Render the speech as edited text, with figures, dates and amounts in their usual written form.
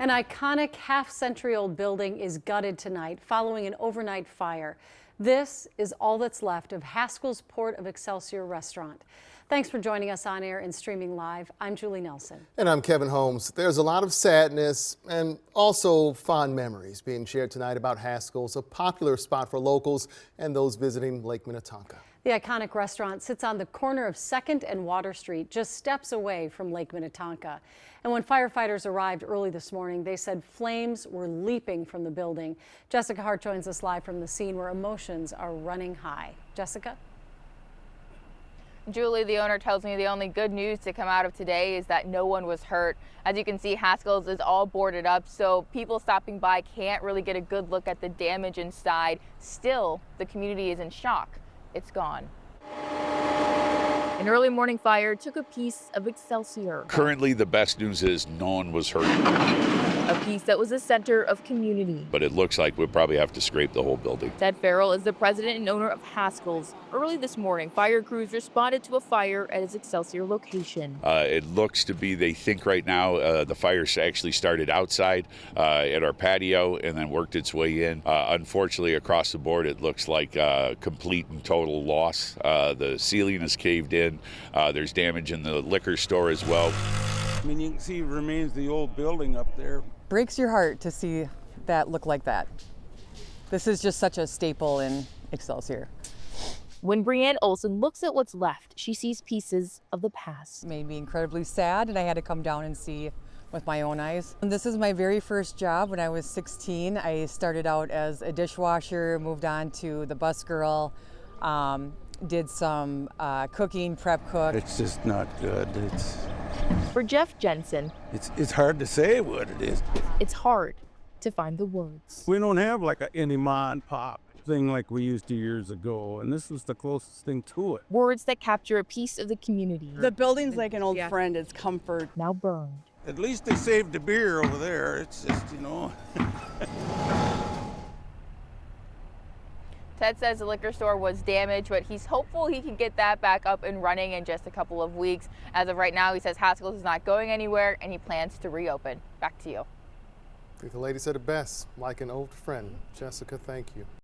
An iconic half-century-old building is gutted tonight following an overnight fire. This is all that's left of Haskell's Port of Excelsior restaurant. Thanks for joining us on air and streaming live. I'm Julie Nelson. And I'm Kevin Holmes. There's a lot of sadness and also fond memories being shared tonight about Haskell's, a popular spot for locals and those visiting Lake Minnetonka. The iconic restaurant sits on the corner of 2nd and Water Street, just steps away from Lake Minnetonka. And when firefighters arrived early this morning, they said flames were leaping from the building. Jessica Hart joins us live from the scene where emotions are running high. Jessica? Julie, the owner, tells me the only good news to come out of today is that no one was hurt. As you can see, Haskell's is all boarded up, so people stopping by can't really get a good look at the damage inside. Still, the community is in shock. It's gone. An early morning fire took a piece of Excelsior. Currently, the best news is no one was hurt. A piece that was a center of community. But it looks like we'll probably have to scrape the whole building. Ted Farrell is the president and owner of Haskell's. Early this morning, fire crews responded to a fire at his Excelsior location. It looks to be, they think right now, the fire actually started outside at our patio and then worked its way in. Unfortunately, across the board, it looks like complete and total loss. The ceiling is caved in. There's damage in the liquor store as well. I mean, you can see remains of the old building up there. Breaks your heart to see that look like that. This is just such a staple in Excelsior. When Brianne Olson looks at what's left, she sees pieces of the past. It made me incredibly sad, and I had to come down and see with my own eyes. And this is my very first job. When I was 16, I started out as a dishwasher, moved on to the bus girl, did some cooking, prep cook. It's just not good. For Jeff Jensen, It's hard to say what it is. it's hard to find the words. We don't have like any ma and pop thing like we used to years ago, and this was the closest thing to it. Words that capture a piece of the community. The building's like an old friend. It's comfort. Now burned. At least they saved the beer over there. It's just, Ted says the liquor store was damaged, but he's hopeful he can get that back up and running in just a couple of weeks. As of right now, he says Haskell's is not going anywhere and he plans to reopen. Back to you. I think the lady said it best, like an old friend. Jessica, thank you.